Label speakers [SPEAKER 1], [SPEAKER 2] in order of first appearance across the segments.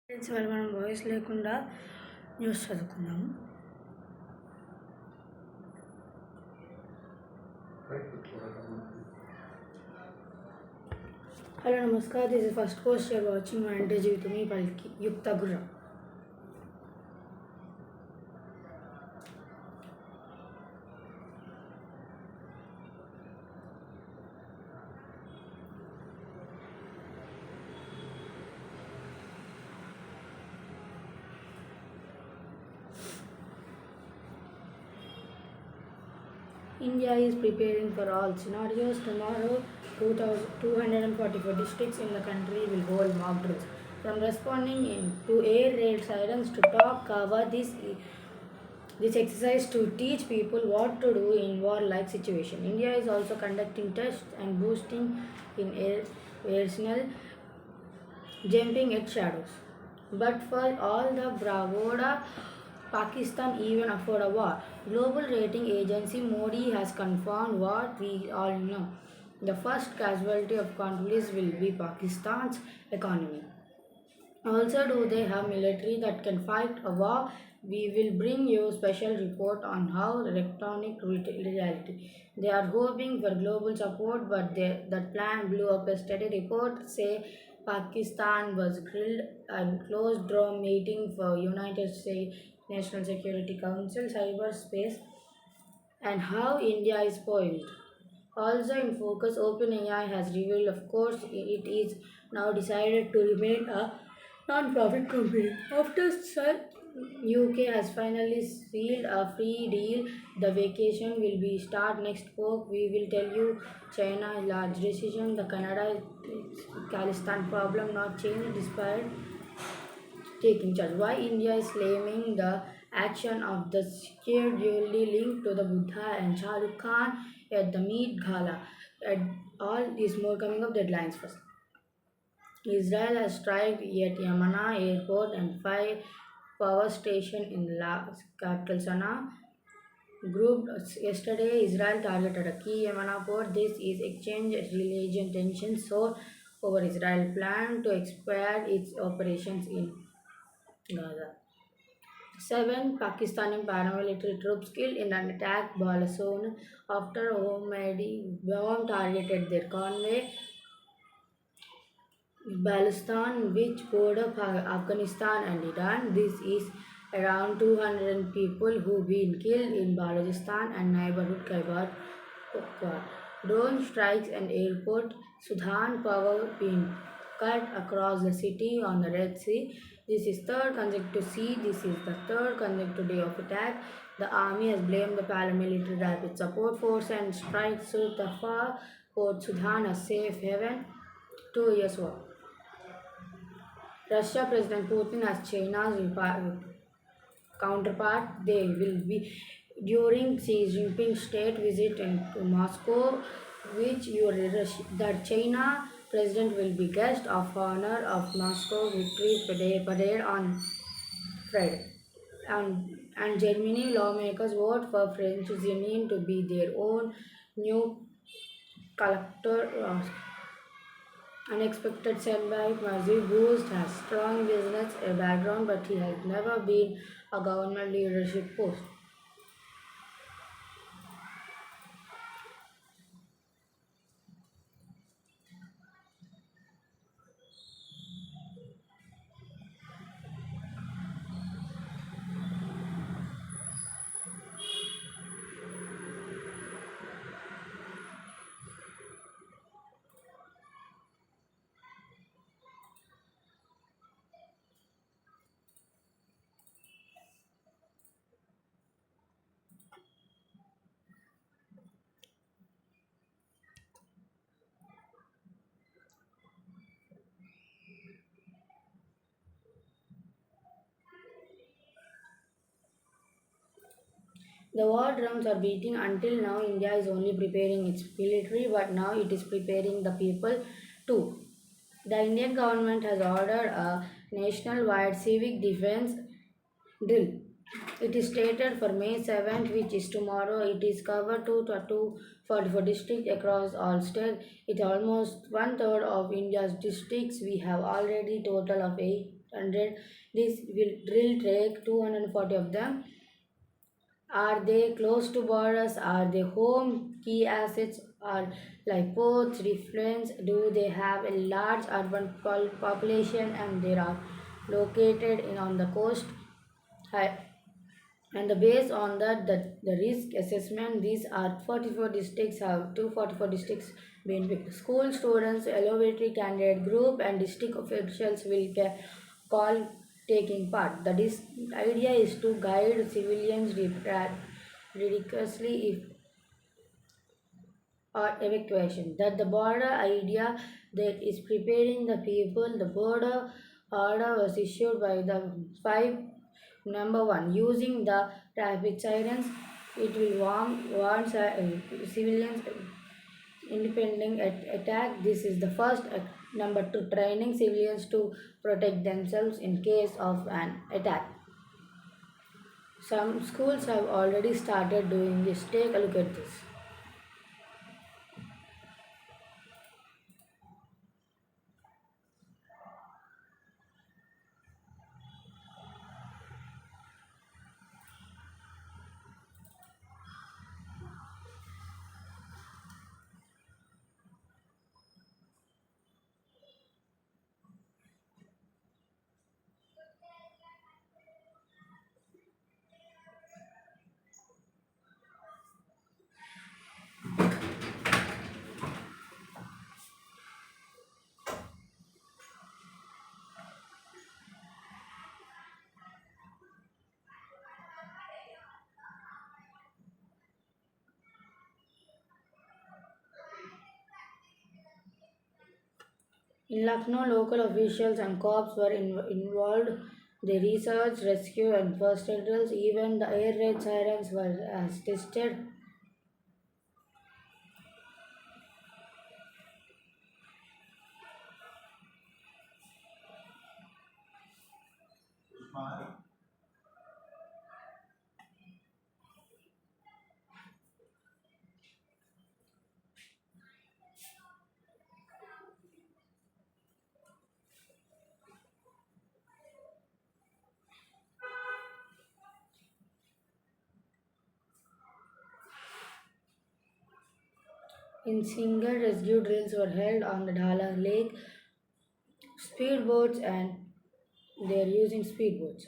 [SPEAKER 1] Friends వాళ్ళు మనం voice లేకుండా న్యూస్ చదువుకుందాము. హలో నమస్కారం, this is first post you're watching మా అంటే జీవితమే పలికి యుక్త గుర్రం. India is preparing for all scenarios. Tomorrow, 244 districts in the country will hold mock drills. From responding to air raid sirens to top cover, this exercise to teach people what to do in war-like situation. India is also conducting tests and boosting in arsenal, jumping at shadows. But for all the bravado, Pakistan even afford a war. Global rating agency Modi has confirmed what we all know. The first casualty of conflicts will be Pakistan's economy. Also, do they have military that can fight a war? We will bring you a special report on how electronic reality. They are hoping for global support, but that plan blew up. Yesterday, reports say Pakistan was grilled and closed door meeting for United States National Security Council cyberspace and how India is poised. Also in focus, OpenAI has revealed, of course, it is now decided to remain a non-profit company. After UK has finally sealed a free deal, the vacation will be start next week. We will tell you China large decision, the Canada Khalistan problem not changed despite taking charge. Why India is claiming the action of the securely linked to the Buddha and Shah Rukh Khan at the Meet Gala. All is more coming up deadlines first. Israel has struck at Yamana airport and 5 power station in the capital Sanaa. Group yesterday, Israel targeted a key Yamana port. This is exchange religion tensions so over Israel plan to expand its operations in Gaza. 7 Pakistani paramilitary troops killed in an attack Balason after homemade bomb targeted their convoy. Balistan, which border Afghanistan and Iran. This is around 200 people who've been killed in Balochistan and neighborhood Khyber Pakhtunkhwa. Drone strikes and airport. Sudan power being cut across the city on the Red Sea. This is the third consecutive day of attack. The army has blamed the paramilitary rapid support force and strikes so far Port Sudan a safe haven 2 years war. Russia President Putin as China's counterpart. They will be during Xi Jinping's state visit to Moscow, that China president will be guest of honor of Moscow Victory Parade on Friday. And Germany lawmakers vote for French Union to be their own new collector. Unexpected setback. Maziv Boost has strong business background, but he has never been a government leadership post. The war drums are beating. Until now, India is only preparing its military, but now it is preparing the people too. The Indian government has ordered a national-wide civic defense drill. It is stated for May 7th, which is tomorrow. It is covered 244 districts across all states. It almost one third of India's districts. We have already total of 8 100. This will drill take 240 of them. Are they close to borders? Are they home key assets? Are like ports, refluents? Do they have a large urban population and they are located in on the coast? Hi- And the based on that, the risk assessment, these are 44 districts have 244 districts being picked. School students, elementary candidate group, and district officials will call taking part. Idea is to guide civilians ridiculously if or evacuation. That the border idea that is preparing the people. The border order was issued by the five number one using the traffic sirens. It will warn civilians independent attack. This is the first number two training civilians to protect themselves in case of an attack. Some schools have already started doing this. Take a look at this. In Lucknow, local officials and cops were involved. They researched, rescue, and first aid drills. Even the air raid sirens were tested. In single rescue drills were held on the Dhala Lake, speedboats, and they are using speedboats.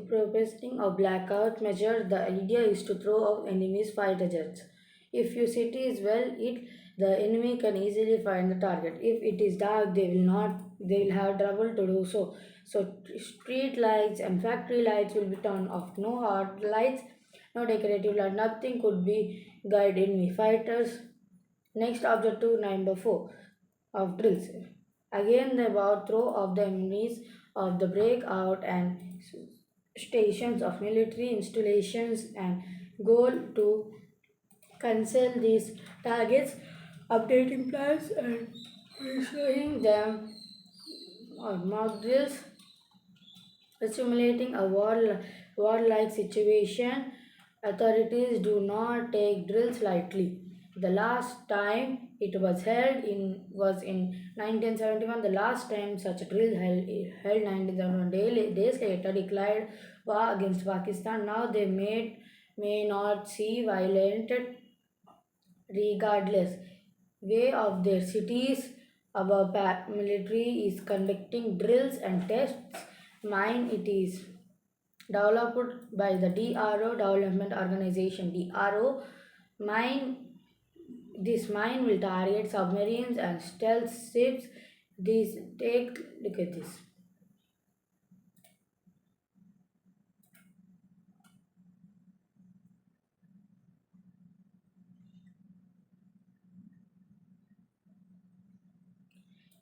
[SPEAKER 1] Protesting a blackout measure, the idea is to throw off enemies' fighter jets. If your city is well lit, the enemy can easily find the target. If it is dark, they will not. They will have trouble to do so. So street lights and factory lights will be turned off. No hard lights, no decorative light. Nothing could be guide enemy fighters. Next objective number 4 of drills. Again, the about throw of the enemies of the breakout and stations of military installations and goal to cancel these targets, updating plans and showing them mock drills, simulating a war-like situation. Authorities do not take drills lightly. The last time it was held was in 1971. The last time such a drill held 1971. Days later declared war against Pakistan. Now they may not see violent regardless way of their cities. Our military is conducting drills and tests. Mine it is developed by the DRO Development Organization. DRO mine this mine will target submarines and stealth ships. This take look at this.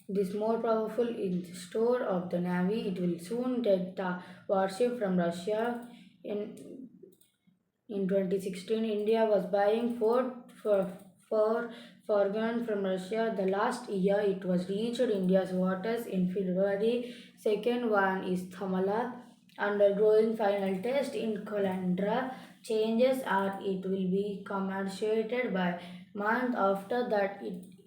[SPEAKER 1] This more powerful in the store of the navy. It will soon get the warship from Russia. In 2016, India was buying for Forgan from Russia. The last year it was reached India's waters in February. Second one is Thamala, undergoing final test in Kalandra. Changes are it will be commerciated by month. After that,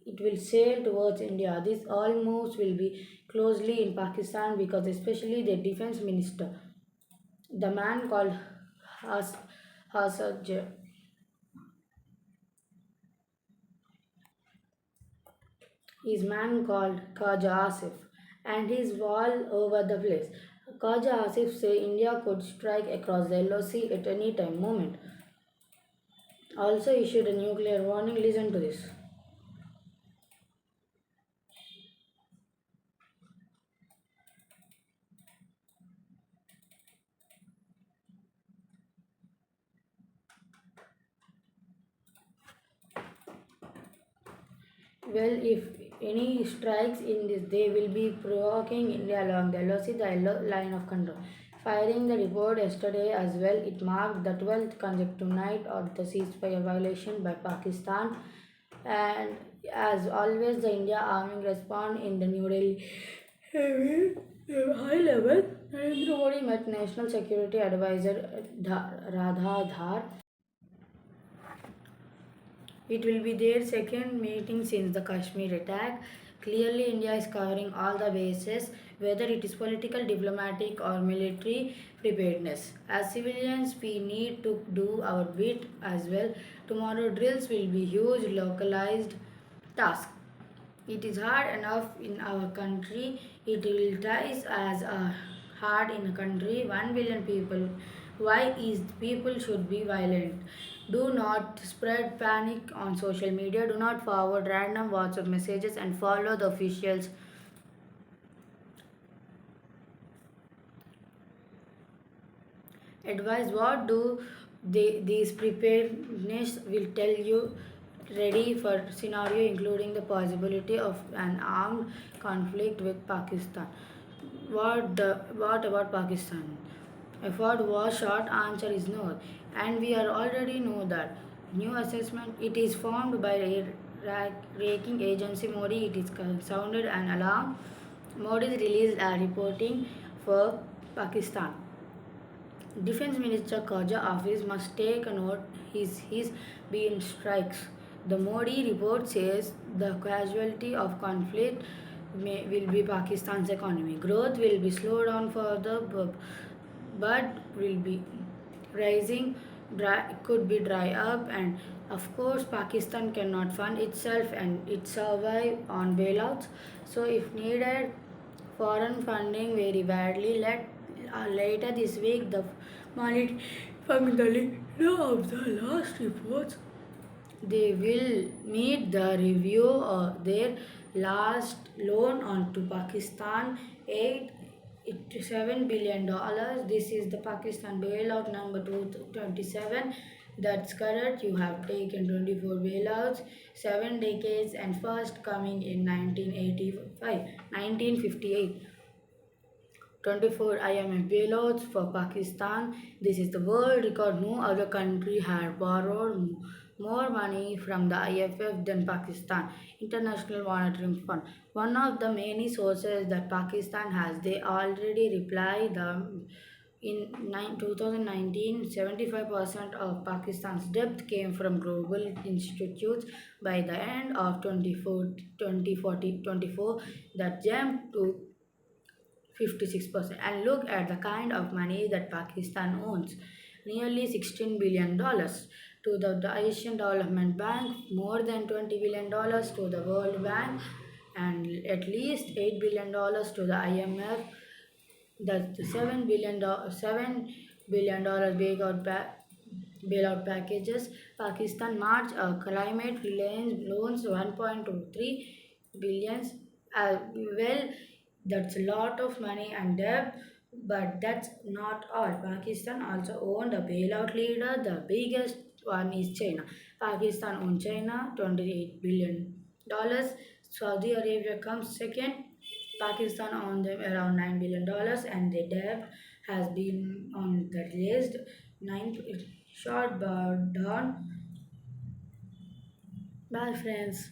[SPEAKER 1] it will sail towards India. This all moves will be closely in Pakistan because especially the defense minister, the man called Has Hasaj, his man called Khaja Asif, and his wall over the place. Khaja Asif say India could strike across the LOC at any time moment. Also issued a nuclear warning. Listen to this. Well, if any strikes in this, they will be provoking India along the LOC, the yellow line of control. Firing the report yesterday as well, it marked the 12th consecutive night of the ceasefire violation by Pakistan. And as always, the India army respond in the New Delhi high level. Narendra Modi met National Security Advisor Radha Dhar. It will be their second meeting since the Kashmir attack. Clearly, India is covering all the bases, whether it is political, diplomatic, or military preparedness. As civilians, we need to do our bit as well. Tomorrow, drills will be huge, localized task. It is hard enough in our country. It will try as hard in a country 1 billion people. Why is people should be violent? Do not spread panic on social media. Do not forward random WhatsApp messages and follow the officials. Advise what do these preparedness will tell you ready for scenario including the possibility of an armed conflict with Pakistan. What about Pakistan? If what was short answer is no, and we are already know that new assessment it is formed by a ranking agency Modi. It is sounded an alarm. Modi released a reporting for Pakistan. Defense Minister Khaja office must take a note his been strikes. The Modi report says the casualty of conflict will be Pakistan's economy. Growth will be slowed down further, but will be rising. Could be dry up, and of course Pakistan cannot fund itself and it survive on bailouts. So if needed foreign funding very badly. Later this week, the money from the leader of the last reports, they will meet the review of their last loan on to Pakistan, 7 billion dollars. This is the Pakistan bailout number 227. That's correct. You have taken 24 bailouts, 7 decades, and first coming in 1958. 24 IMF bailouts for Pakistan. This is the world record. No other country had borrowed more money from the IMF than Pakistan. International Monetary Fund. One of the many sources that Pakistan has. They already replied in 2019, 75% of Pakistan's debt came from global institutes. By the end of 2024, that jumped to 56%. And look at the kind of money that Pakistan owns, nearly $16 billion to the Asian Development Bank, more than $20 billion to the World Bank, and at least $8 billion to the IMF. That's the $7 billion bailout packages. Pakistan March climate loans 1.23 billions. Well, that's a lot of money and debt, but that's not all. Pakistan also owned a bailout leader. The biggest one is China. Pakistan owned China $28 billion. Saudi Arabia comes second. Pakistan on them around $9 billion, and the debt has been on the list. Ninth short but down. Bye, friends.